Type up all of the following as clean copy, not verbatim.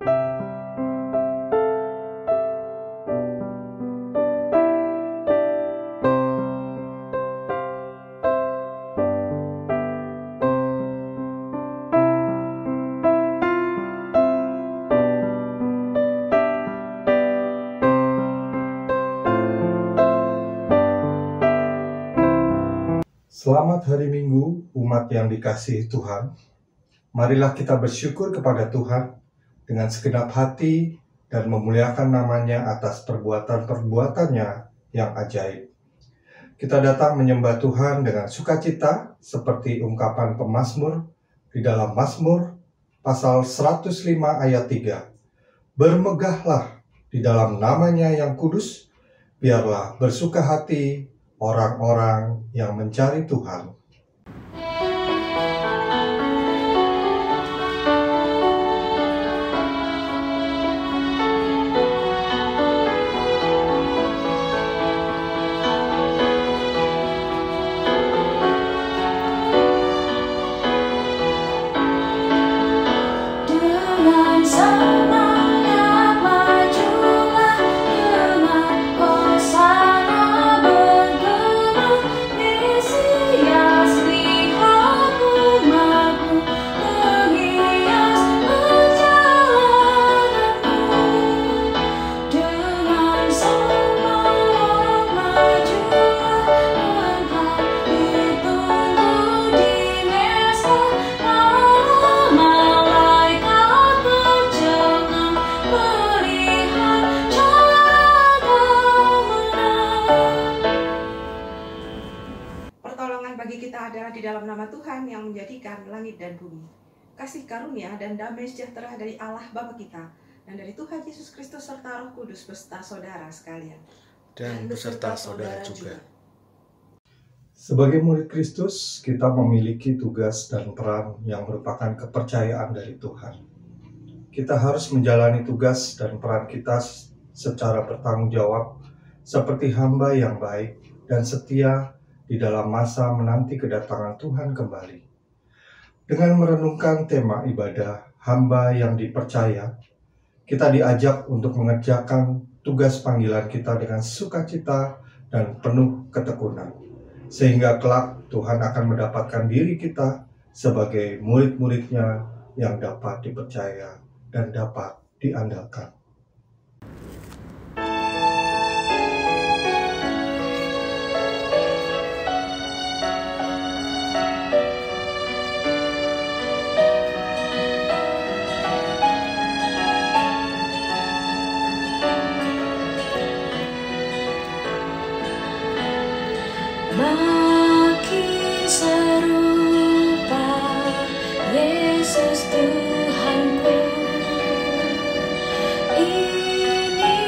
Selamat hari Minggu, umat yang dikasihi Tuhan. Marilah kita bersyukur kepada Tuhan dengan segenap hati dan memuliakan namanya atas perbuatan-perbuatannya yang ajaib. Kita datang menyembah Tuhan dengan sukacita seperti ungkapan pemazmur di dalam Mazmur pasal 105 ayat 3. Bermegahlah di dalam namanya yang kudus, biarlah bersuka hati orang-orang yang mencari Tuhan. Adalah di dalam nama Tuhan yang menjadikan langit dan bumi. Kasih karunia dan damai sejahtera dari Allah Bapa kita dan dari Tuhan Yesus Kristus serta Roh Kudus beserta saudara sekalian dan beserta saudara juga. Sebagai murid Kristus, kita memiliki tugas dan peran yang merupakan kepercayaan dari Tuhan. Kita harus menjalani tugas dan peran kita secara bertanggung jawab seperti hamba yang baik dan setia di dalam masa menanti kedatangan Tuhan kembali. Dengan merenungkan tema ibadah hamba yang dipercaya, kita diajak untuk mengerjakan tugas panggilan kita dengan sukacita dan penuh ketekunan, sehingga kelak Tuhan akan mendapatkan diri kita sebagai murid-muridnya yang dapat dipercaya dan dapat diandalkan. Makin serupa Yesus Tuhanku, ini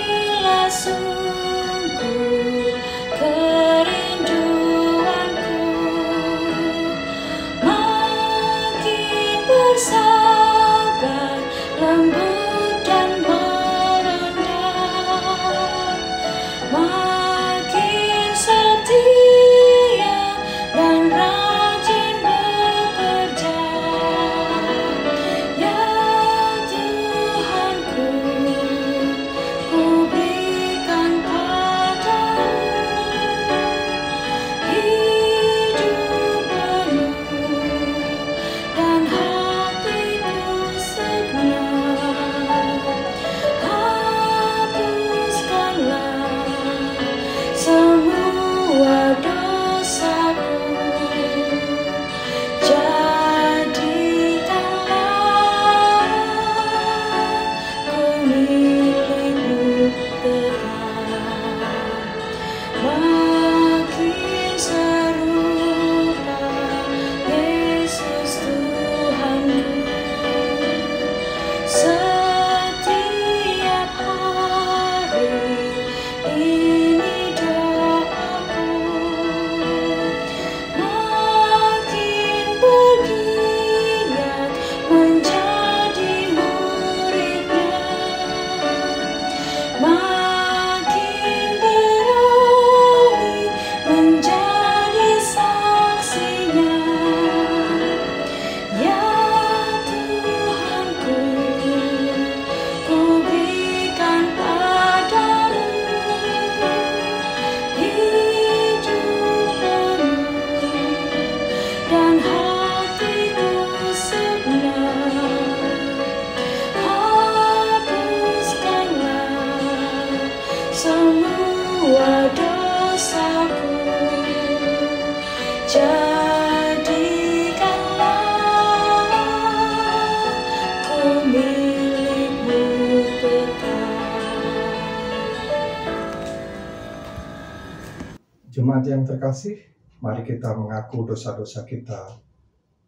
Jemaat yang terkasih, mari kita mengaku dosa-dosa kita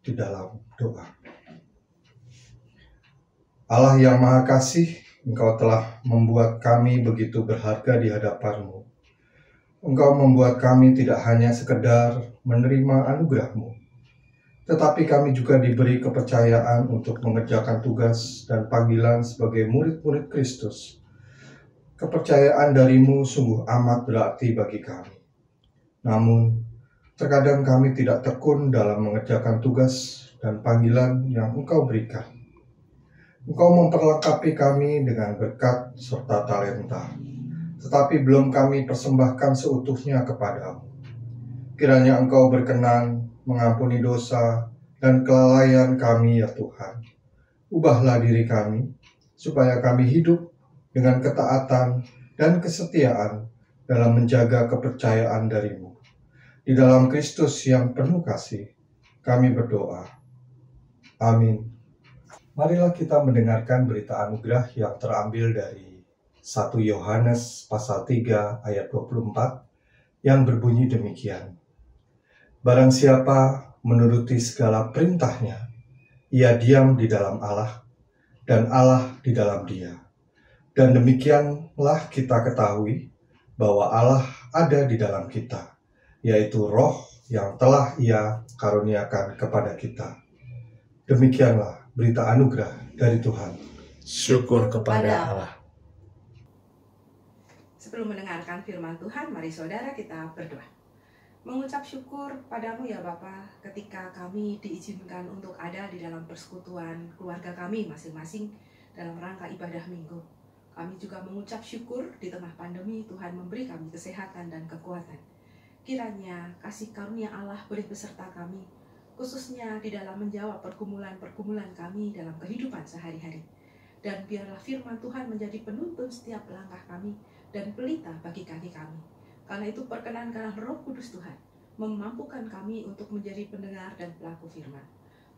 di dalam doa. Allah yang Maha Kasih, Engkau telah membuat kami begitu berharga di hadapan-Mu. Engkau membuat kami tidak hanya sekedar menerima anugerah-Mu, tetapi kami juga diberi kepercayaan untuk mengerjakan tugas dan panggilan sebagai murid-murid Kristus. Kepercayaan dari-Mu sungguh amat berarti bagi kami. Namun, terkadang kami tidak tekun dalam mengerjakan tugas dan panggilan yang Engkau berikan. Engkau memperlengkapi kami dengan berkat serta talenta, tetapi belum kami persembahkan seutuhnya kepadamu. Kiranya Engkau berkenan mengampuni dosa dan kelalaian kami ya Tuhan. Ubahlah diri kami, supaya kami hidup dengan ketaatan dan kesetiaan dalam menjaga kepercayaan dari-Mu. Di dalam Kristus yang penuh kasih, kami berdoa. Amin. Marilah kita mendengarkan berita anugerah yang terambil dari 1 Yohanes pasal 3 ayat 24 yang berbunyi demikian. Barang siapa menuruti segala perintahnya, ia diam di dalam Allah, dan Allah di dalam dia. Dan demikianlah kita ketahui bahwa Allah ada di dalam kita, yaitu Roh yang telah Ia karuniakan kepada kita. Demikianlah berita anugerah dari Tuhan. Syukur kepada Allah. Sebelum mendengarkan firman Tuhan, mari saudara kita berdoa. Mengucap syukur padamu ya Bapa, ketika kami diizinkan untuk ada di dalam persekutuan keluarga kami masing-masing dalam rangka ibadah minggu. Kami juga mengucap syukur di tengah pandemi Tuhan memberi kami kesehatan dan kekuatan. Kiranya kasih karunia Allah beri beserta kami, khususnya di dalam menjawab pergumulan-pergumulan kami dalam kehidupan sehari-hari. Dan biarlah firman Tuhan menjadi penuntun setiap langkah kami dan pelita bagi kaki kami. Karena itu perkenankanlah Roh Kudus Tuhan memampukan kami untuk menjadi pendengar dan pelaku firman.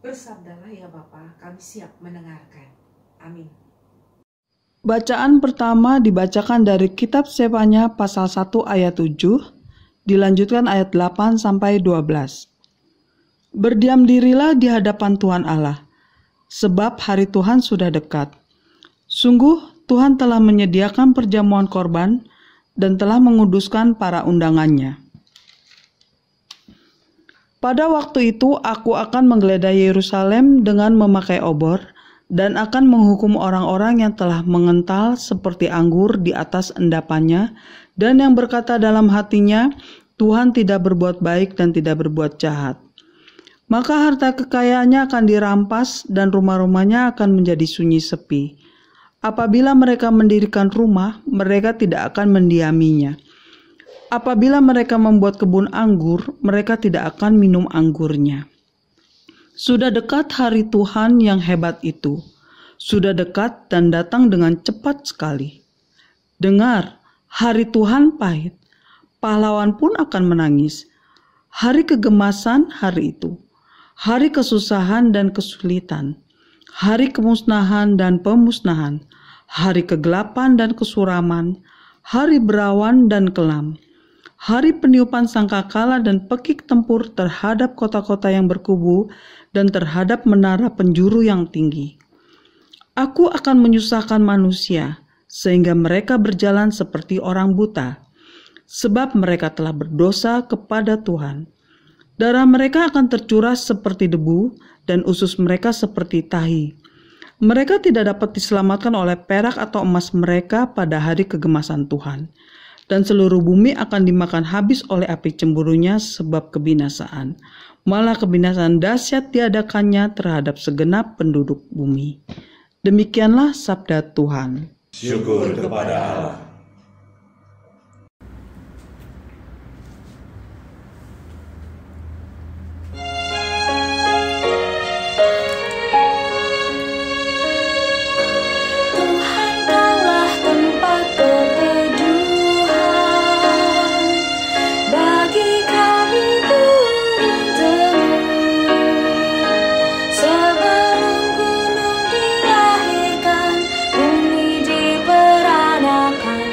Bersabdalah ya Bapa, kami siap mendengarkan. Amin. Bacaan pertama dibacakan dari kitab Sefanya pasal 1 ayat 7, dilanjutkan ayat 8 sampai 12. Berdiam dirilah di hadapan Tuhan Allah, sebab hari Tuhan sudah dekat. Sungguh Tuhan telah menyediakan perjamuan korban dan telah menguduskan para undangannya. Pada waktu itu aku akan menggeledah Yerusalem dengan memakai obor dan akan menghukum orang-orang yang telah mengental seperti anggur di atas endapannya dan yang berkata dalam hatinya, Tuhan tidak berbuat baik dan tidak berbuat jahat. Maka harta kekayaannya akan dirampas dan rumah-rumahnya akan menjadi sunyi sepi. Apabila mereka mendirikan rumah, mereka tidak akan mendiaminya. Apabila mereka membuat kebun anggur, mereka tidak akan minum anggurnya. Sudah dekat hari Tuhan yang hebat itu. Sudah dekat dan datang dengan cepat sekali. Dengar, hari Tuhan pahit. Pahlawan pun akan menangis. Hari kegemasan hari itu. Hari kesusahan dan kesulitan. Hari kemusnahan dan pemusnahan, hari kegelapan dan kesuraman, hari berawan dan kelam, hari peniupan sangkakala dan pekik tempur terhadap kota-kota yang berkubu dan terhadap menara penjuru yang tinggi. Aku akan menyusahkan manusia, sehingga mereka berjalan seperti orang buta, sebab mereka telah berdosa kepada Tuhan. Darah mereka akan tercurah seperti debu, dan usus mereka seperti tahi. Mereka tidak dapat diselamatkan oleh perak atau emas mereka pada hari kegemasan Tuhan. Dan seluruh bumi akan dimakan habis oleh api cemburunya sebab kebinasaan. Malah kebinasaan dahsyat diadakannya terhadap segenap penduduk bumi. Demikianlah sabda Tuhan. Syukur kepada Allah. Sebelum gunung dilahirkan, bumi diperanakan.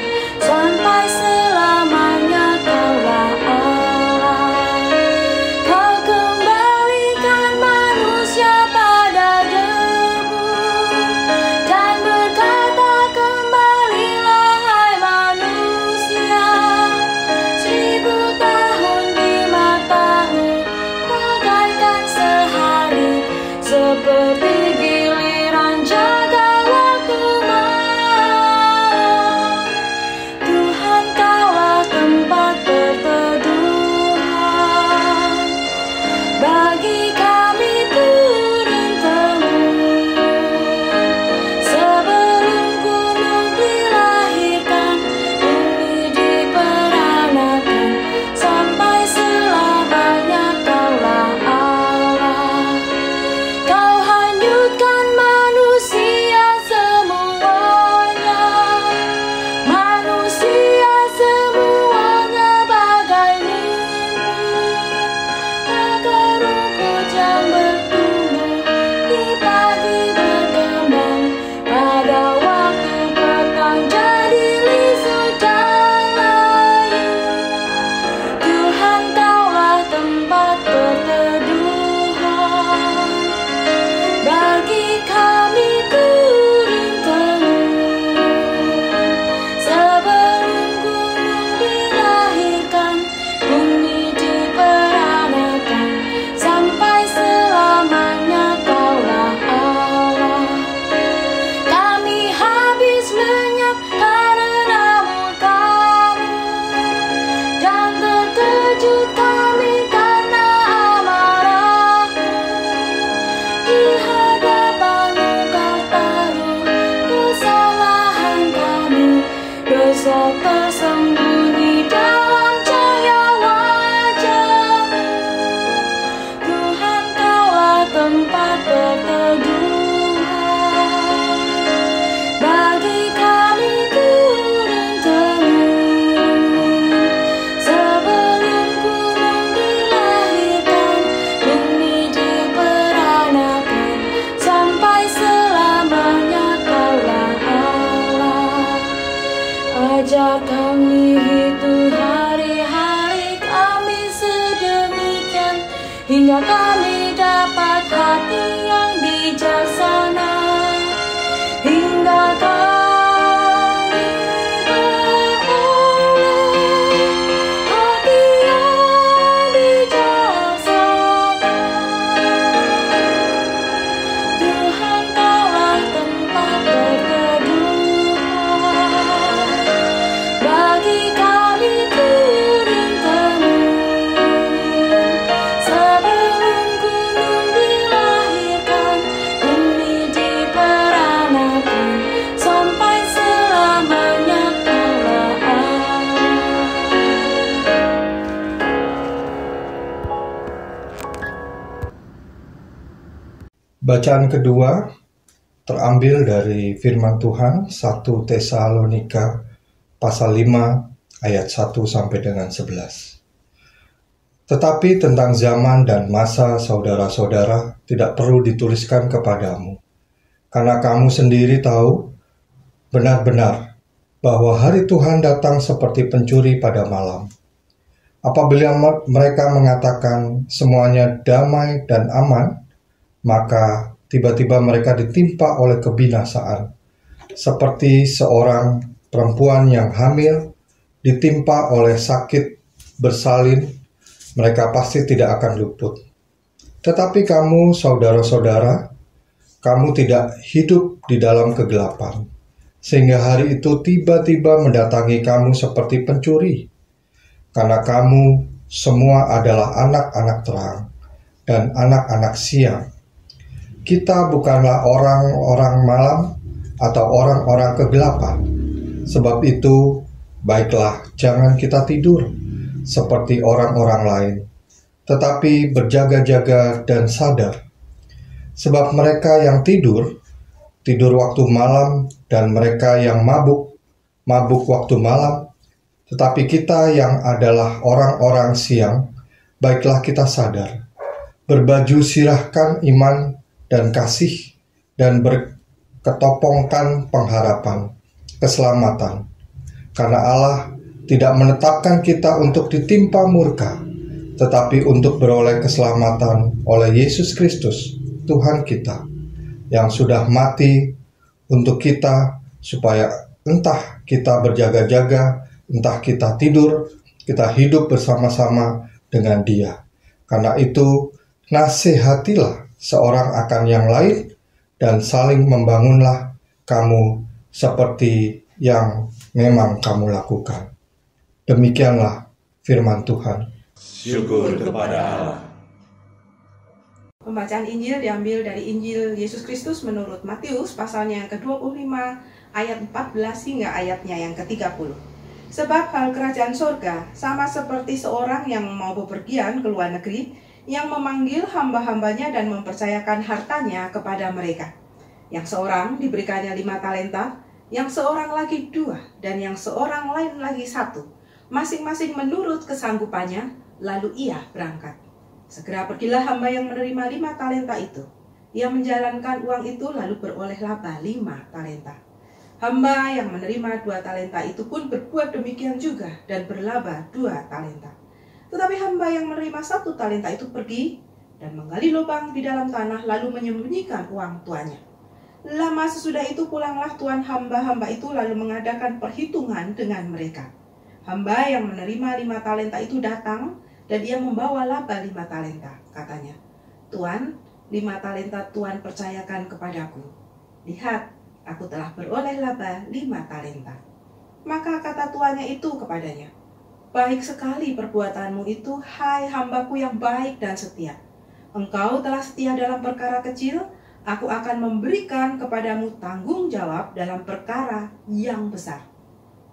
Ajar kami hidup hari-hari kami sedemikian, hingga kami dapat hati yang bijaksana, hingga kami beroleh hati yang bijaksana. Tuhan, Kaulah tempat berteduhan bagi kami turun temurun. Sebelum gunung dilahirkan, bumi diperanakan, sampai selamanya Kaulah Allah. Bacaan kedua terambil dari firman Tuhan 1 Tesalonika pasal 5 ayat 1 sampai dengan 11. Tetapi tentang zaman dan masa saudara-saudara tidak perlu dituliskan kepadamu, karena kamu sendiri tahu benar-benar bahwa hari Tuhan datang seperti pencuri pada malam. Apabila mereka mengatakan semuanya damai dan aman, maka tiba-tiba mereka ditimpa oleh kebinasaan, seperti seorang perempuan yang hamil ditimpa oleh sakit bersalin. Mereka pasti tidak akan luput. Tetapi kamu, saudara-saudara, kamu tidak hidup di dalam kegelapan, sehingga hari itu tiba-tiba mendatangi kamu seperti pencuri. Karena kamu semua adalah anak-anak terang dan anak-anak siang. Kita bukanlah orang-orang malam atau orang-orang kegelapan. Sebab itu, baiklah jangan kita tidur seperti orang-orang lain, tetapi berjaga-jaga dan sadar. Sebab mereka yang tidur waktu malam, dan mereka yang mabuk waktu malam. Tetapi kita yang adalah orang-orang siang, baiklah kita sadar, berbaju sirahkan iman dan kasih, dan berketopongkan pengharapan keselamatan. Karena Allah tidak menetapkan kita untuk ditimpa murka, tetapi untuk beroleh keselamatan oleh Yesus Kristus, Tuhan kita, yang sudah mati untuk kita, supaya entah kita berjaga-jaga, entah kita tidur, kita hidup bersama-sama dengan Dia. Karena itu, nasihatilah seorang akan yang lain, dan saling membangunlah kamu seperti yang memang kamu lakukan. Demikianlah firman Tuhan. Syukur kepada Allah. Pembacaan Injil diambil dari Injil Yesus Kristus menurut Matius pasalnya yang ke-25 ayat 14 hingga ayatnya yang ke-30. Sebab hal kerajaan sorga sama seperti seorang yang mau bepergian ke luar negeri, yang memanggil hamba-hambanya dan mempercayakan hartanya kepada mereka. Yang seorang diberikannya 5 talenta, yang seorang lagi 2, dan yang seorang lain lagi 1, masing-masing menurut kesanggupannya, lalu ia berangkat. Segera pergilah hamba yang menerima 5 talenta itu. Ia menjalankan uang itu lalu beroleh laba 5 talenta. Hamba yang menerima 2 talenta itu pun berbuat demikian juga dan berlaba 2 talenta. Tetapi hamba yang menerima 1 talenta itu pergi dan menggali lubang di dalam tanah lalu menyembunyikan uang tuannya. Lama sesudah itu pulanglah tuan hamba-hamba itu lalu mengadakan perhitungan dengan mereka. Hamba yang menerima 5 talenta itu datang dan ia membawa laba 5 talenta. Katanya, "Tuan, 5 talenta Tuan percayakan kepadaku. Lihat, aku telah beroleh laba 5 talenta." Maka kata tuannya itu kepadanya, "Baik sekali perbuatanmu itu, hai hambaku yang baik dan setia. Engkau telah setia dalam perkara kecil, aku akan memberikan kepadamu tanggung jawab dalam perkara yang besar.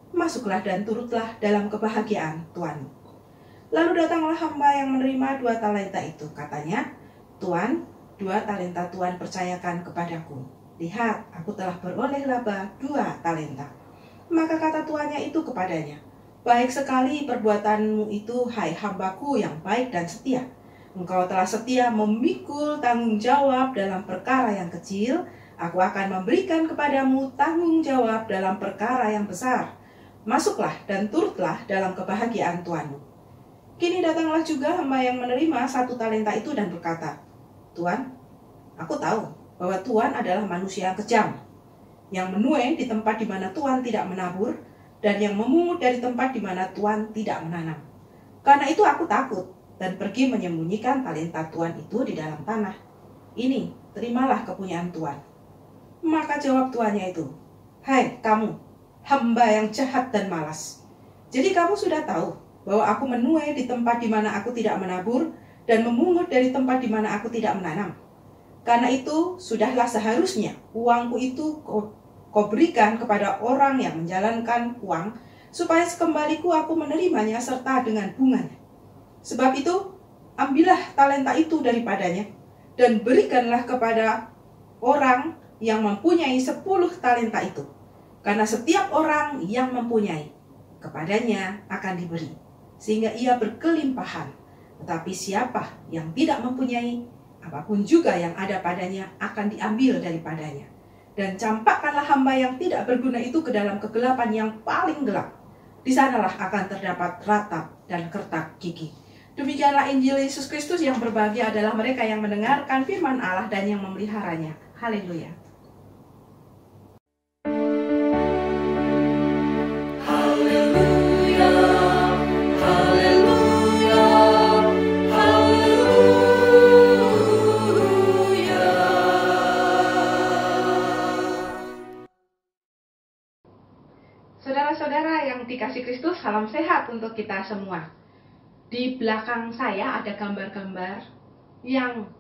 Masuklah dan turutlah dalam kebahagiaan Tuanmu." Lalu datanglah hamba yang menerima 2 talenta itu. Katanya, "Tuan, 2 talenta Tuan percayakan kepadaku. Lihat, aku telah beroleh laba 2 talenta." Maka kata tuannya itu kepadanya, "Baik sekali perbuatanmu itu, hai hambaku yang baik dan setia. Engkau telah setia memikul tanggung jawab dalam perkara yang kecil, aku akan memberikan kepadamu tanggung jawab dalam perkara yang besar. Masuklah dan turutlah dalam kebahagiaan Tuanmu." Kini datanglah juga hamba yang menerima 1 talenta itu dan berkata, "Tuan, aku tahu bahwa Tuan adalah manusia yang kejam, yang menuai di tempat di mana Tuan tidak menabur, dan yang memungut dari tempat di mana Tuan tidak menanam. Karena itu aku takut dan pergi menyembunyikan talenta Tuan itu di dalam tanah. Ini, terimalah kepunyaan Tuan." Maka jawab tuannya itu, "Hai kamu, hamba yang jahat dan malas. Jadi kamu sudah tahu bahwa aku menuai di tempat di mana aku tidak menabur dan memungut dari tempat di mana aku tidak menanam. Karena itu, sudahlah seharusnya uangku itu kau berikan kepada orang yang menjalankan uang, supaya sekembaliku aku menerimanya serta dengan bunganya. Sebab itu, ambillah talenta itu daripadanya, dan berikanlah kepada orang yang mempunyai 10 talenta itu. Karena setiap orang yang mempunyai, kepadanya akan diberi, sehingga ia berkelimpahan. Tetapi siapa yang tidak mempunyai, apapun juga yang ada padanya akan diambil daripadanya. Dan campakkanlah hamba yang tidak berguna itu ke dalam kegelapan yang paling gelap. Di sanalah akan terdapat ratap dan kertak gigi." Demikianlah Injil Yesus Kristus. Yang berbahagia adalah mereka yang mendengarkan firman Allah dan yang memeliharanya. Haleluya. Saudara-saudara yang dikasih Kristus, salam sehat untuk kita semua. Di belakang saya ada gambar-gambar yang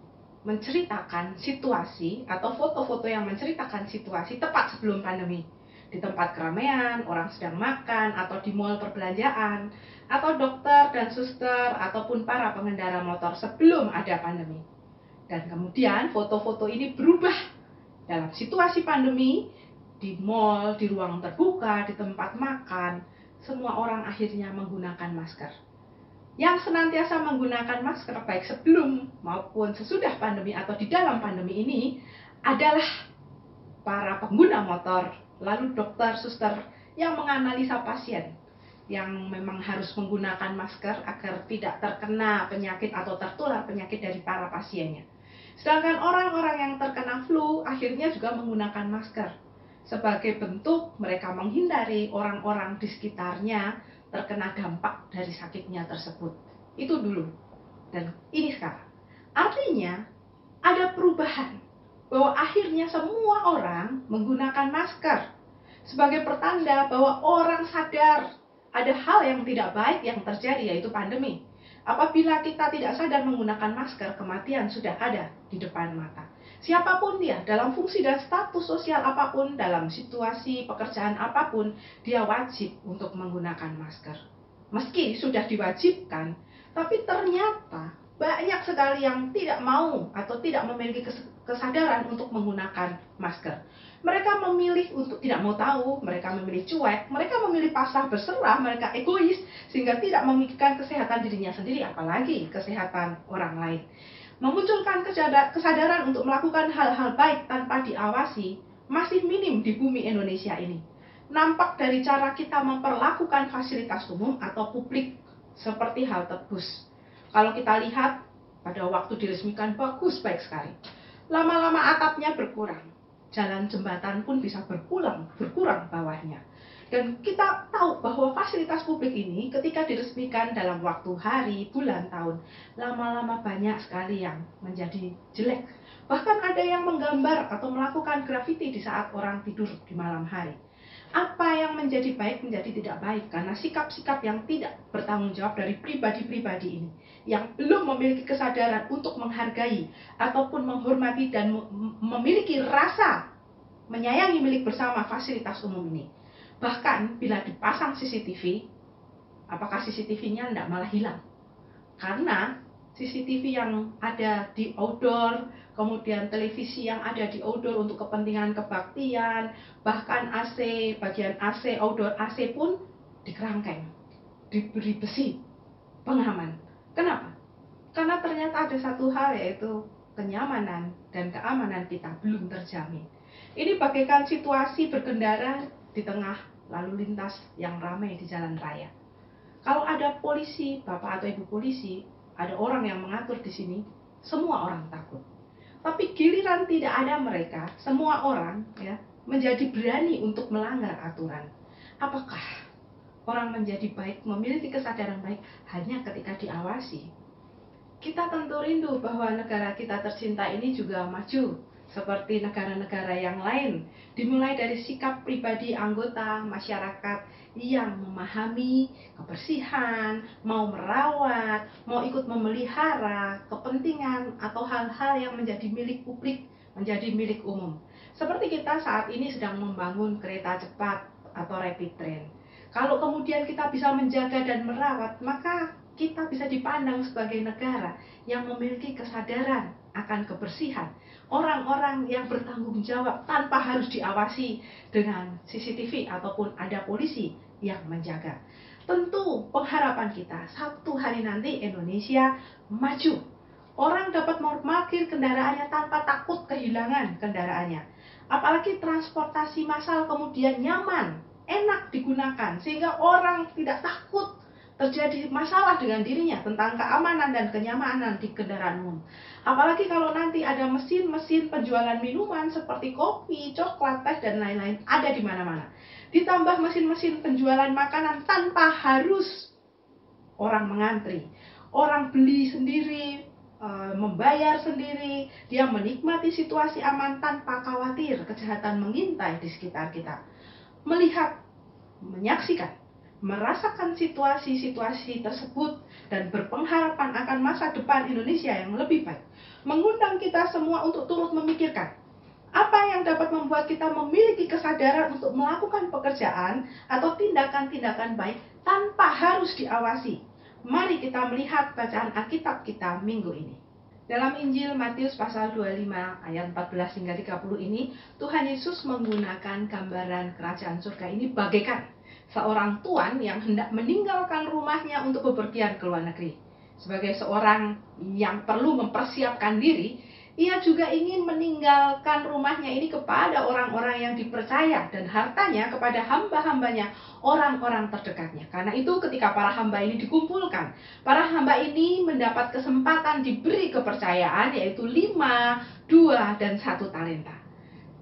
menceritakan situasi atau foto-foto yang menceritakan situasi tepat sebelum pandemi. Di tempat keramaian, orang sedang makan, atau di mal perbelanjaan, atau dokter dan suster, ataupun para pengendara motor sebelum ada pandemi. Dan kemudian foto-foto ini berubah dalam situasi pandemi. Di mal, di ruang terbuka, di tempat makan, semua orang akhirnya menggunakan masker. Yang senantiasa menggunakan masker baik sebelum maupun sesudah pandemi atau di dalam pandemi ini adalah para pengguna motor, lalu dokter, suster yang menganalisa pasien yang memang harus menggunakan masker agar tidak terkena penyakit atau tertular penyakit dari para pasiennya. Sedangkan orang-orang yang terkena flu akhirnya juga menggunakan masker. Sebagai bentuk mereka menghindari orang-orang di sekitarnya terkena dampak dari sakitnya tersebut. Itu dulu. Dan ini sekarang. Artinya ada perubahan. Bahwa akhirnya semua orang menggunakan masker. Sebagai pertanda bahwa orang sadar ada hal yang tidak baik yang terjadi, yaitu pandemi. Apabila kita tidak sadar menggunakan masker, kematian sudah ada di depan mata. Siapapun dia, dalam fungsi dan status sosial apapun, dalam situasi pekerjaan apapun, dia wajib untuk menggunakan masker. Meski sudah diwajibkan, tapi ternyata banyak sekali yang tidak mau atau tidak memiliki kesadaran untuk menggunakan masker. Mereka memilih untuk tidak mau tahu, mereka memilih cuek, mereka memilih pasrah berserah, mereka egois, sehingga tidak memikirkan kesehatan dirinya sendiri, apalagi kesehatan orang lain. Memunculkan kesadaran untuk melakukan hal-hal baik tanpa diawasi masih minim di bumi Indonesia ini. Nampak dari cara kita memperlakukan fasilitas umum atau publik seperti halte bus. Kalau kita lihat, pada waktu diresmikan bagus, baik sekali. Lama-lama atapnya berkurang. Jalan jembatan pun bisa berkurang bawahnya. Dan kita tahu bahwa fasilitas publik ini ketika diresmikan dalam waktu hari, bulan, tahun, lama-lama banyak sekali yang menjadi jelek. Bahkan ada yang menggambar atau melakukan grafiti di saat orang tidur di malam hari. Apa yang menjadi baik menjadi tidak baik karena sikap-sikap yang tidak bertanggung jawab dari pribadi-pribadi ini, yang belum memiliki kesadaran untuk menghargai ataupun menghormati dan memiliki rasa menyayangi milik bersama fasilitas umum ini. Bahkan bila dipasang CCTV, apakah CCTV-nya tidak malah hilang? Karena CCTV yang ada di outdoor, kemudian televisi yang ada di outdoor untuk kepentingan kebaktian, bahkan AC, bagian AC, outdoor AC pun dikerangkeng, diberi besi pengaman. Kenapa? Karena ternyata ada satu hal, yaitu kenyamanan dan keamanan kita belum terjamin. Ini bagaikan situasi berkendara di tengah lalu lintas yang ramai di jalan raya. Kalau ada polisi, bapak atau ibu polisi, ada orang yang mengatur di sini, semua orang takut. Tapi giliran tidak ada mereka, semua orang menjadi berani untuk melanggar aturan. Apakah orang menjadi baik, memiliki kesadaran baik hanya ketika diawasi? Kita tentu rindu bahwa negara kita tercinta ini juga maju seperti negara-negara yang lain, dimulai dari sikap pribadi anggota masyarakat yang memahami kebersihan, mau merawat, mau ikut memelihara kepentingan atau hal-hal yang menjadi milik publik, menjadi milik umum. Seperti kita saat ini sedang membangun kereta cepat atau rapid train. Kalau kemudian kita bisa menjaga dan merawat, maka kita bisa dipandang sebagai negara yang memiliki kesadaran akan kebersihan. Orang-orang yang bertanggung jawab tanpa harus diawasi dengan CCTV ataupun ada polisi yang menjaga. Tentu pengharapan kita satu hari nanti Indonesia maju. Orang dapat memarkir kendaraannya tanpa takut kehilangan kendaraannya. Apalagi transportasi massal kemudian nyaman, enak digunakan, sehingga orang tidak takut terjadi masalah dengan dirinya tentang keamanan dan kenyamanan di kendaraan umum. Apalagi kalau nanti ada mesin-mesin penjualan minuman seperti kopi, coklat, teh, dan lain-lain ada di mana-mana. Ditambah mesin-mesin penjualan makanan tanpa harus orang mengantri. Orang beli sendiri, membayar sendiri, dia menikmati situasi aman tanpa khawatir kejahatan mengintai di sekitar kita. Melihat, menyaksikan, merasakan situasi-situasi tersebut dan berpengharapan akan masa depan Indonesia yang lebih baik, mengundang kita semua untuk turut memikirkan apa yang dapat membuat kita memiliki kesadaran untuk melakukan pekerjaan atau tindakan-tindakan baik tanpa harus diawasi. Mari kita melihat bacaan Alkitab kita minggu ini. Dalam Injil Matius pasal 25 ayat 14 hingga 30 ini, Tuhan Yesus menggunakan gambaran kerajaan surga ini bagaikan seorang tuan yang hendak meninggalkan rumahnya untuk bepergian ke luar negeri. Sebagai seorang yang perlu mempersiapkan diri, ia juga ingin meninggalkan rumahnya ini kepada orang-orang yang dipercaya dan hartanya kepada hamba-hambanya, orang-orang terdekatnya. Karena itu ketika para hamba ini dikumpulkan, para hamba ini mendapat kesempatan diberi kepercayaan, yaitu 5, 2, dan 1 talenta.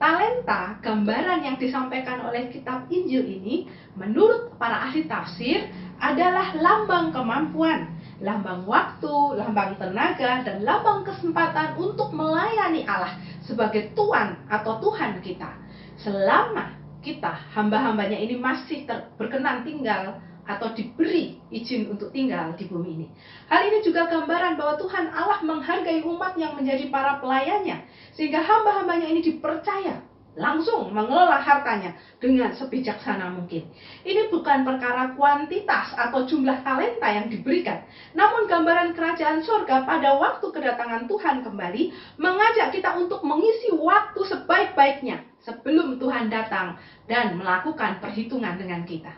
Talenta, gambaran yang disampaikan oleh kitab Injil ini, menurut para ahli tafsir, adalah lambang kemampuan, lambang waktu, lambang tenaga, dan lambang kesempatan untuk melayani Allah sebagai Tuhan atau Tuhan kita. Selama kita, hamba-hambanya ini masih berkenan tinggal atau diberi izin untuk tinggal di bumi ini. Hal ini juga gambaran bahwa Tuhan Allah menghargai umat yang menjadi para pelayannya, sehingga hamba-hambanya ini dipercaya langsung mengelola hartanya dengan sebijaksana mungkin. Ini bukan perkara kuantitas atau jumlah talenta yang diberikan, namun gambaran kerajaan surga pada waktu kedatangan Tuhan kembali mengajak kita untuk mengisi waktu sebaik-baiknya sebelum Tuhan datang dan melakukan perhitungan dengan kita.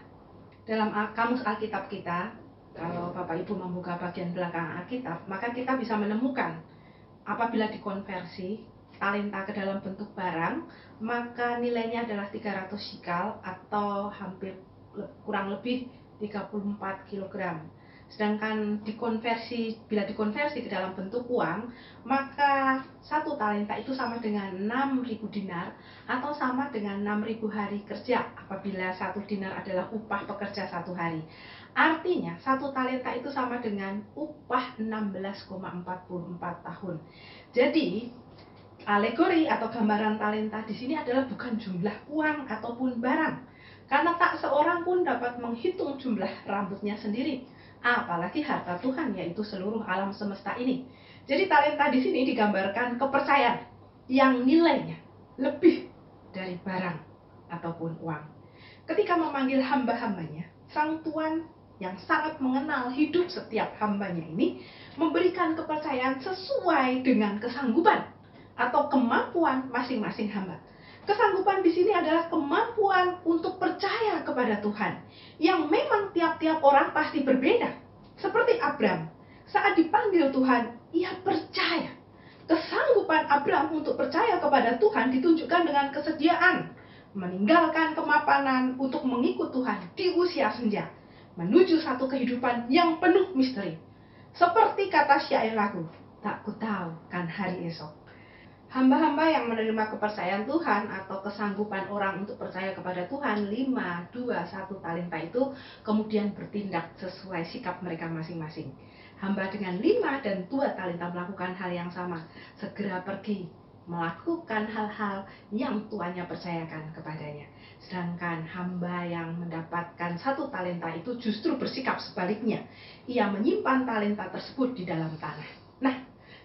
Dalam kamus Alkitab kita, kalau Bapak Ibu membuka bagian belakang Alkitab, maka kita bisa menemukan apabila dikonversi talenta ke dalam bentuk barang, maka nilainya adalah 300 shikal atau hampir kurang lebih 34 kg. Sedangkan bila dikonversi ke dalam bentuk uang, maka satu talenta itu sama dengan 6.000 dinar atau sama dengan 6.000 hari kerja apabila satu dinar adalah upah pekerja satu hari. Artinya satu talenta itu sama dengan upah 16,44 tahun. Jadi alegori atau gambaran talenta di sini adalah bukan jumlah uang ataupun barang, karena tak seorang pun dapat menghitung jumlah rambutnya sendiri, apalagi harta Tuhan, yaitu seluruh alam semesta ini. Jadi talenta di sini digambarkan kepercayaan yang nilainya lebih dari barang ataupun uang. Ketika memanggil hamba-hambanya, Sang Tuan yang sangat mengenal hidup setiap hambanya ini memberikan kepercayaan sesuai dengan kesanggupan atau kemampuan masing-masing hamba. Kesanggupan di sini adalah kemampuan untuk percaya kepada Tuhan, yang memang tiap-tiap orang pasti berbeda. Seperti Abram, saat dipanggil Tuhan, ia percaya. Kesanggupan Abram untuk percaya kepada Tuhan ditunjukkan dengan kesediaan meninggalkan kemapanan untuk mengikut Tuhan di usia senja, menuju satu kehidupan yang penuh misteri. Seperti kata syair lagu, tak ku tahu kan hari esok. Hamba-hamba yang menerima kepercayaan Tuhan atau kesanggupan orang untuk percaya kepada Tuhan 5, 2, 1 talenta itu kemudian bertindak sesuai sikap mereka masing-masing. Hamba dengan 5 dan 2 talenta melakukan hal yang sama, segera pergi melakukan hal-hal yang tuannya percayakan kepadanya. Sedangkan hamba yang mendapatkan 1 talenta itu justru bersikap sebaliknya. Ia menyimpan talenta tersebut di dalam tanah. Nah,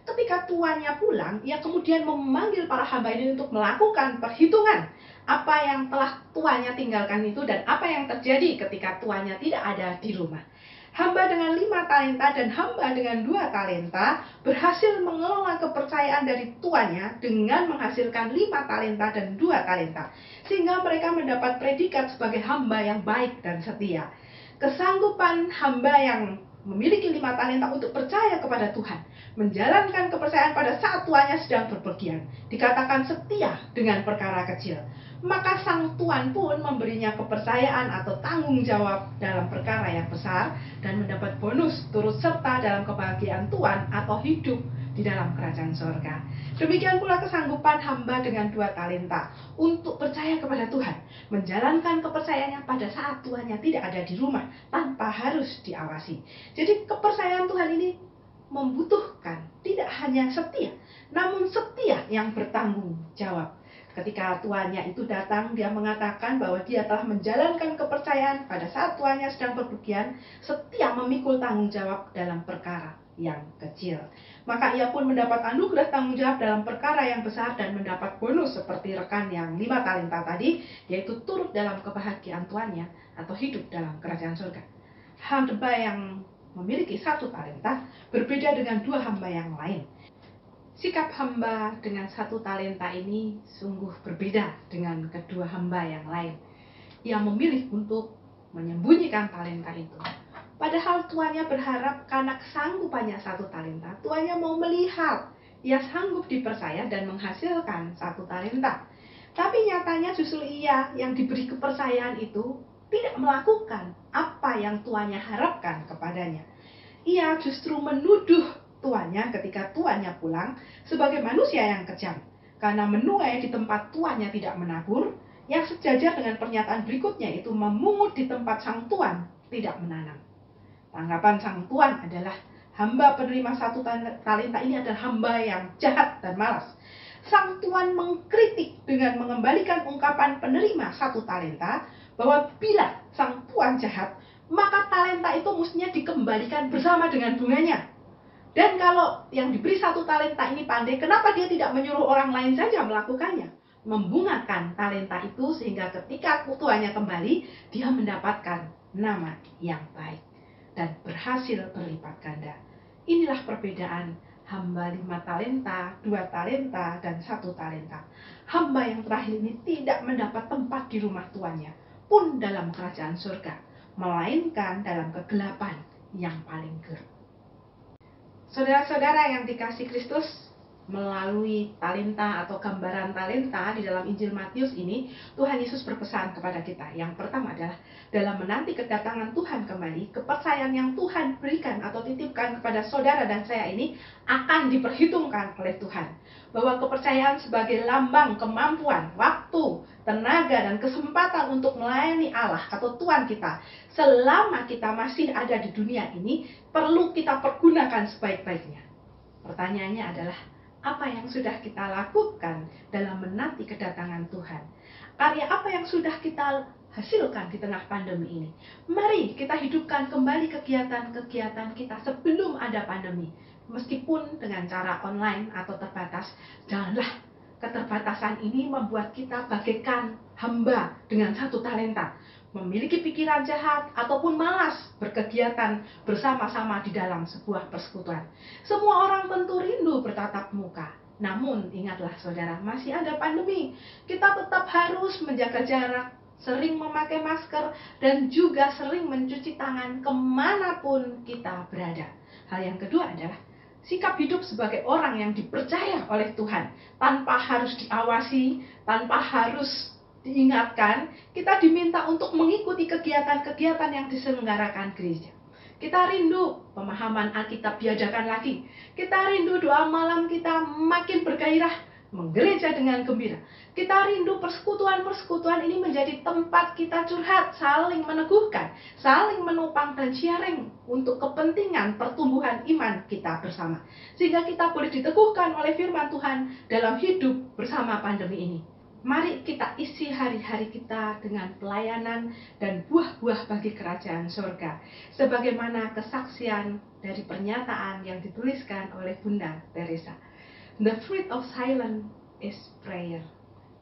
ketika tuannya pulang, ia kemudian memanggil para hamba ini untuk melakukan perhitungan apa yang telah tuannya tinggalkan itu dan apa yang terjadi ketika tuannya tidak ada di rumah. Hamba dengan 5 talenta dan hamba dengan 2 talenta berhasil mengelola kepercayaan dari tuannya dengan menghasilkan 5 talenta dan 2 talenta, sehingga mereka mendapat predikat sebagai hamba yang baik dan setia. Kesanggupan hamba yang memiliki 5 talenta untuk percaya kepada Tuhan, menjalankan kepercayaan pada saat tuannya sedang berpergian, dikatakan setia dengan perkara kecil. Maka sang tuan pun memberinya kepercayaan atau tanggung jawab dalam perkara yang besar dan mendapat bonus turut serta dalam kebahagiaan tuan atau hidup di dalam kerajaan surga. Demikian pula kesanggupan hamba dengan 2 talenta untuk percaya kepada Tuhan, menjalankan kepercayaannya pada saat tuannya tidak ada di rumah tanpa harus diawasi. Jadi kepercayaan Tuhan ini membutuhkan tidak hanya setia, namun setia yang bertanggung jawab. Ketika tuannya itu datang, dia mengatakan bahwa dia telah menjalankan kepercayaan pada saat tuannya sedang berpergian, setia memikul tanggung jawab dalam perkara yang kecil. Maka ia pun mendapat anugerah tanggung jawab dalam perkara yang besar dan mendapat bonus seperti rekan yang 5 talenta tadi, yaitu turut dalam kebahagiaan tuannya atau hidup dalam kerajaan surga. Hamba yang memiliki 1 talenta berbeda dengan 2 hamba yang lain. Sikap hamba dengan 1 talenta ini sungguh berbeda dengan kedua hamba yang lain. Ia memilih untuk menyembunyikan talenta itu. Padahal tuannya berharap karena kesanggupannya 1 talenta, tuannya mau melihat ia sanggup dipercaya dan menghasilkan 1 talenta. Tapi nyatanya justru ia yang diberi kepercayaan itu tidak melakukan apa yang tuannya harapkan kepadanya. Ia justru menuduh tuannya ketika tuannya pulang sebagai manusia yang kejam, karena menuai di tempat tuannya tidak menabur, yang sejajar dengan pernyataan berikutnya, itu memungut di tempat sang tuan tidak menanam. Tanggapan sang tuan adalah hamba penerima 1 talenta ini adalah hamba yang jahat dan malas. Sang tuan mengkritik dengan mengembalikan ungkapan penerima 1 talenta bahwa bila sang tuan jahat, maka talenta itu mestinya dikembalikan bersama dengan bunganya. Dan kalau yang diberi 1 talenta ini pandai, kenapa dia tidak menyuruh orang lain saja melakukannya? Membungakan talenta itu sehingga ketika tuannya kembali, dia mendapatkan nama yang baik dan berhasil berlipat ganda. Inilah perbedaan hamba 5 talenta, 2 talenta, dan 1 talenta. Hamba yang terakhir ini tidak mendapat tempat di rumah tuannya, pun dalam kerajaan surga, melainkan dalam kegelapan yang paling gelap. Saudara-saudara yang dikasih Kristus, melalui talenta atau gambaran talenta di dalam Injil Matius ini, Tuhan Yesus berpesan kepada kita. Yang pertama adalah dalam menanti kedatangan Tuhan kembali, kepercayaan yang Tuhan berikan atau titipkan kepada saudara dan saya ini akan diperhitungkan oleh Tuhan. Bahwa kepercayaan sebagai lambang kemampuan, waktu, tenaga, dan kesempatan untuk melayani Allah atau Tuhan kita selama kita masih ada di dunia ini perlu kita pergunakan sebaik-baiknya. Pertanyaannya adalah, apa yang sudah kita lakukan dalam menanti kedatangan Tuhan? Karya apa yang sudah kita hasilkan di tengah pandemi ini? Mari kita hidupkan kembali kegiatan-kegiatan kita sebelum ada pandemi. Meskipun dengan cara online atau terbatas, janganlah keterbatasan ini membuat kita bagaikan hamba dengan 1 talenta, memiliki pikiran jahat ataupun malas berkegiatan bersama-sama di dalam sebuah persekutuan. Semua orang tentu rindu bertatap muka. Namun ingatlah saudara, masih ada pandemi. Kita tetap harus menjaga jarak, sering memakai masker, dan juga sering mencuci tangan kemanapun kita berada. Hal yang kedua adalah sikap hidup sebagai orang yang dipercaya oleh Tuhan, tanpa harus diawasi, tanpa harus diingatkan. Kita diminta untuk mengikuti kegiatan-kegiatan yang diselenggarakan gereja. Kita rindu pemahaman Alkitab diadakan lagi. Kita rindu doa malam kita makin bergairah, menggereja dengan gembira. Kita rindu persekutuan-persekutuan ini menjadi tempat kita curhat, saling meneguhkan, saling menopang dan sharing untuk kepentingan pertumbuhan iman kita bersama. Sehingga kita boleh diteguhkan oleh firman Tuhan dalam hidup bersama pandemi ini. Mari kita isi hari-hari kita dengan pelayanan dan buah-buah bagi kerajaan surga. Sebagaimana kesaksian dari pernyataan yang dituliskan oleh Bunda Teresa. The fruit of silence is prayer.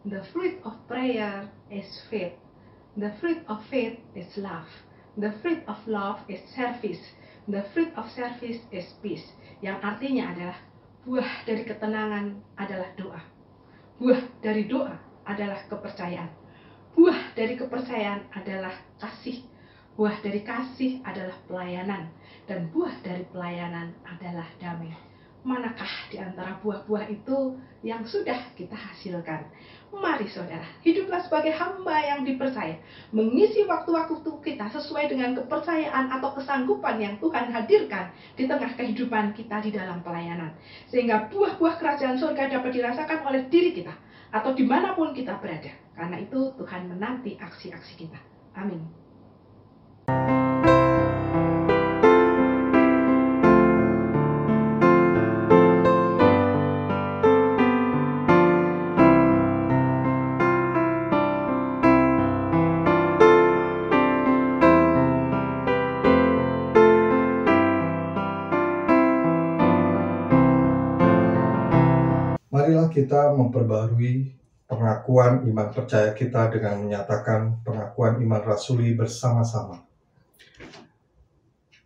The fruit of prayer is faith. The fruit of faith is love. The fruit of love is service. The fruit of service is peace. Yang artinya adalah buah dari ketenangan adalah doa. Buah dari doa adalah kepercayaan. Buah dari kepercayaan adalah kasih. Buah dari kasih adalah pelayanan. Dan buah dari pelayanan adalah damai. Manakah di antara buah-buah itu yang sudah kita hasilkan? Mari saudara, hiduplah sebagai hamba yang dipercaya, mengisi waktu-waktu kita sesuai dengan kepercayaan atau kesanggupan yang Tuhan hadirkan di tengah kehidupan kita di dalam pelayanan. Sehingga buah-buah kerajaan surga dapat dirasakan oleh diri kita atau dimanapun kita berada. Karena itu Tuhan menanti aksi-aksi kita. Amin. Marilah kita memperbarui pengakuan iman percaya kita dengan menyatakan pengakuan iman rasuli bersama-sama.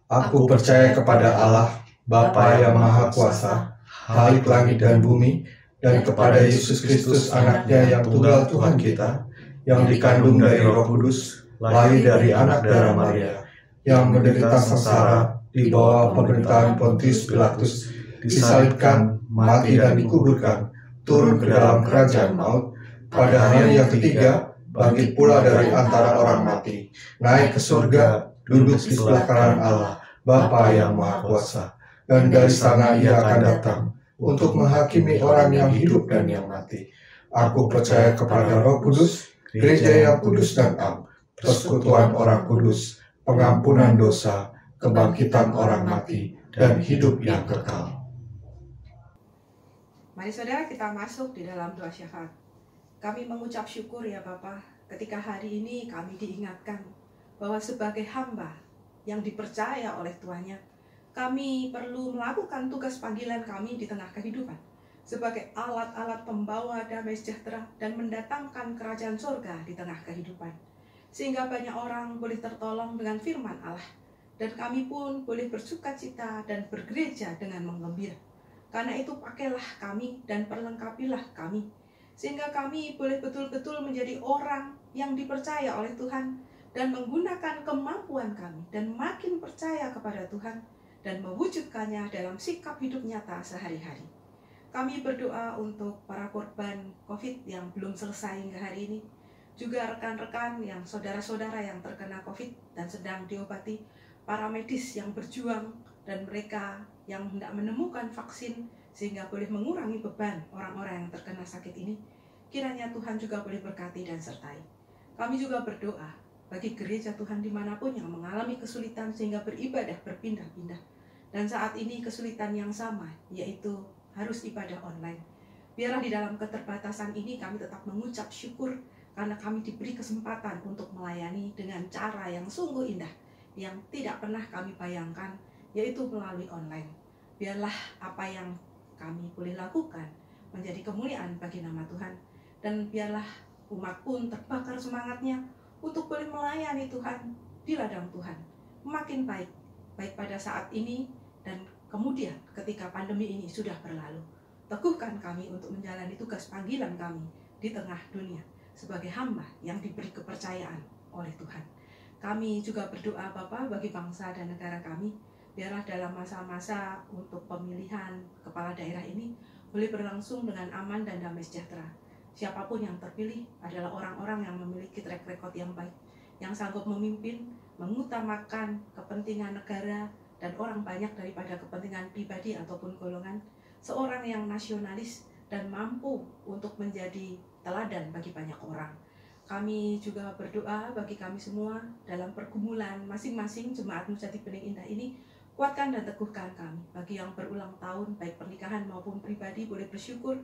Aku percaya kepada Allah, Bapa yang Maha Kuasa, Khalik langit dan bumi, dan kepada Yesus Kristus anaknya yang tunggal Tuhan kita, yang dikandung dari Roh Kudus, lahir dari anak darah Maria, yang menderita sengsara di bawah pemerintahan Pontius Pilatus, disalibkan, mati dan dikuburkan, turun ke dalam kerajaan maut, pada hari yang ketiga bangkit pula dari antara orang mati, naik ke surga, duduk di sebelah kanan Allah, Bapa yang Maha Kuasa, dan dari sana ia akan datang untuk menghakimi orang yang hidup dan yang mati. Aku percaya kepada Roh Kudus, gereja yang kudus dan am, persekutuan orang kudus, pengampunan dosa, kebangkitan orang mati, dan hidup yang kekal. Mari saudara kita masuk di dalam doa syafaat. Kami mengucap syukur ya Bapa, ketika hari ini kami diingatkan bahwa sebagai hamba yang dipercaya oleh tuannya, kami perlu melakukan tugas panggilan kami di tengah kehidupan sebagai alat-alat pembawa damai sejahtera dan mendatangkan kerajaan surga di tengah kehidupan, sehingga banyak orang boleh tertolong dengan firman Allah, dan kami pun boleh bersukacita dan bergereja dengan menggembira. Karena itu pakailah kami dan perlengkapilah kami, sehingga kami boleh betul-betul menjadi orang yang dipercaya oleh Tuhan dan menggunakan kemampuan kami dan makin percaya kepada Tuhan dan mewujudkannya dalam sikap hidup nyata sehari-hari. Kami berdoa untuk para korban COVID yang belum selesai hingga hari ini, juga rekan-rekan yang saudara-saudara yang terkena COVID dan sedang diobati, para medis yang berjuang, dan mereka yang hendak menemukan vaksin sehingga boleh mengurangi beban orang-orang yang terkena sakit ini. Kiranya Tuhan juga boleh berkati dan sertai. Kami juga berdoa bagi gereja Tuhan dimanapun yang mengalami kesulitan sehingga beribadah berpindah-pindah. Dan saat ini kesulitan yang sama, yaitu harus ibadah online. Biarlah di dalam keterbatasan ini kami tetap mengucap syukur karena kami diberi kesempatan untuk melayani dengan cara yang sungguh indah, yang tidak pernah kami bayangkan, yaitu melalui online. Biarlah apa yang kami boleh lakukan menjadi kemuliaan bagi nama Tuhan, dan biarlah umat pun terbakar semangatnya untuk boleh melayani Tuhan di ladang Tuhan makin baik pada saat ini dan kemudian ketika pandemi ini sudah berlalu. Teguhkan kami untuk menjalani tugas panggilan kami di tengah dunia sebagai hamba yang diberi kepercayaan oleh Tuhan. Kami juga berdoa Bapa bagi bangsa dan negara kami. Biarlah dalam masa-masa untuk pemilihan kepala daerah ini boleh berlangsung dengan aman dan damai sejahtera. Siapapun yang terpilih adalah orang-orang yang memiliki track record yang baik, yang sanggup memimpin, mengutamakan kepentingan negara dan orang banyak daripada kepentingan pribadi ataupun golongan, seorang yang nasionalis dan mampu untuk menjadi teladan bagi banyak orang. Kami juga berdoa bagi kami semua dalam pergumulan masing-masing jemaat Mujati Bening Indah ini. Kuatkan dan teguhkan kami. Bagi yang berulang tahun, baik pernikahan maupun pribadi, boleh bersyukur.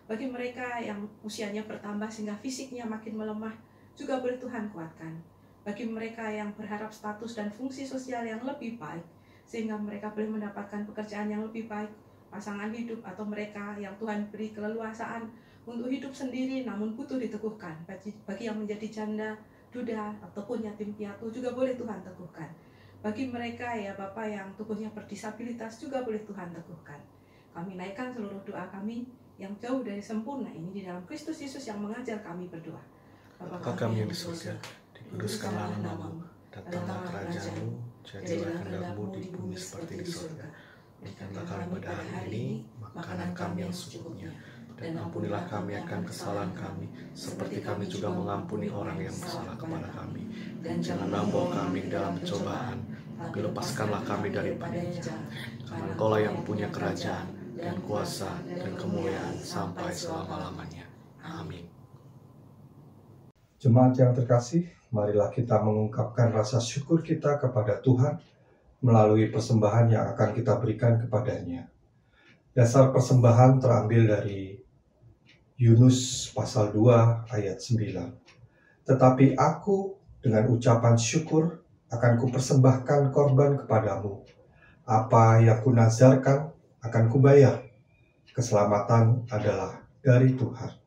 Bagi mereka yang usianya bertambah sehingga fisiknya makin melemah, juga boleh Tuhan kuatkan. Bagi mereka yang berharap status dan fungsi sosial yang lebih baik, sehingga mereka boleh mendapatkan pekerjaan yang lebih baik, pasangan hidup, atau mereka yang Tuhan beri keleluasaan untuk hidup sendiri namun butuh diteguhkan. Bagi yang menjadi janda, duda, ataupun yatim piatu, juga boleh Tuhan teguhkan. Bagi mereka ya Bapak yang tubuhnya berdisabilitas, juga boleh Tuhan teguhkan. Kami naikkan seluruh doa kami yang jauh dari sempurna ini di dalam Kristus Yesus yang mengajar kami berdoa. Bapa kami yang di surga, dikuduskanlah namamu, datanglah kerajaan-Mu, jadilah kehendak-Mu di bumi seperti di surga. Berikanlah kami pada hari ini makanan kami yang secukupnya, dan ampunilah kami akan kesalahan kami, seperti kami juga mengampuni orang yang bersalah kepada kami. Dan janganlah bawa kami dalam pencobaan, tapi lepaskanlah kami daripada yang jahat. Karena Engkaulah yang punya kerajaan, dan kuasa, dan kemuliaan sampai selama-lamanya. Amin. Jemaat yang terkasih, marilah kita mengungkapkan rasa syukur kita kepada Tuhan melalui persembahan yang akan kita berikan kepadanya. Dasar persembahan terambil dari Yunus pasal 2 ayat 9. Tetapi aku dengan ucapan syukur akan kupersembahkan korban kepadamu. Apa yang kunazarkan akan kubayar. Keselamatan adalah dari Tuhan.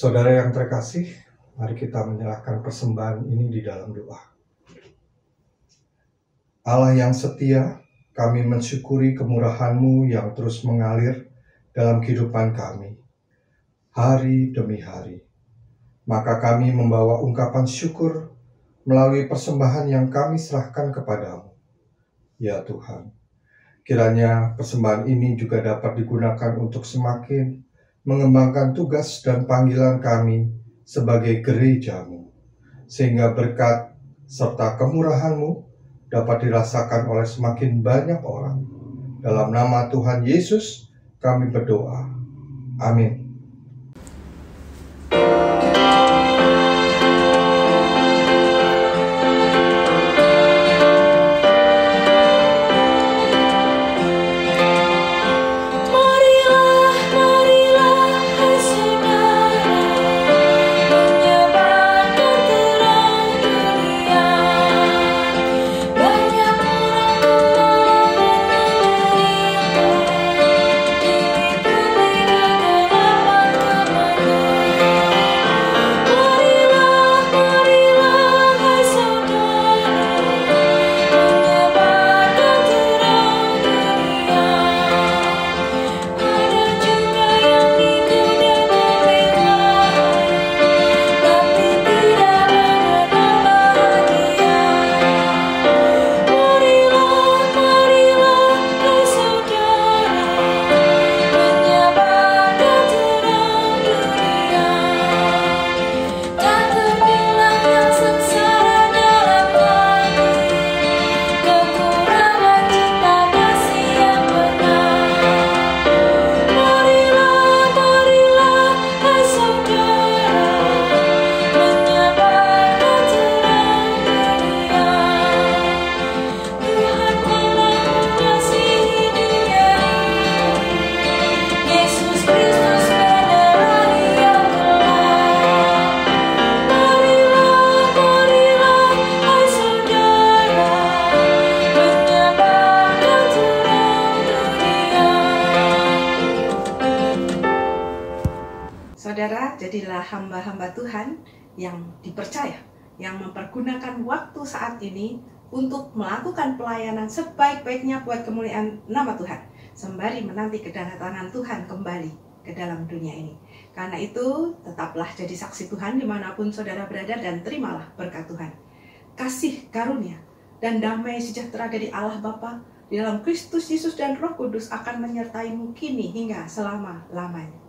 Saudara yang terkasih, mari kita menyerahkan persembahan ini di dalam doa. Allah yang setia, kami mensyukuri kemurahan-Mu yang terus mengalir dalam kehidupan kami, hari demi hari. Maka kami membawa ungkapan syukur melalui persembahan yang kami serahkan kepadamu. Ya Tuhan, kiranya persembahan ini juga dapat digunakan untuk semakin mengembangkan tugas dan panggilan kami sebagai gereja-Mu, sehingga berkat serta kemurahan-Mu dapat dirasakan oleh semakin banyak orang. Dalam nama Tuhan Yesus kami berdoa. Amin. Saudara, jadilah hamba-hamba Tuhan yang dipercaya, yang mempergunakan waktu saat ini untuk melakukan pelayanan sebaik-baiknya buat kemuliaan nama Tuhan, sembari menanti kedatangan Tuhan kembali ke dalam dunia ini. Karena itu, tetaplah jadi saksi Tuhan dimanapun saudara berada dan terimalah berkat Tuhan. Kasih karunia dan damai sejahtera dari Allah Bapa di dalam Kristus Yesus dan Roh Kudus akan menyertai-Mu kini hingga selama-lamanya.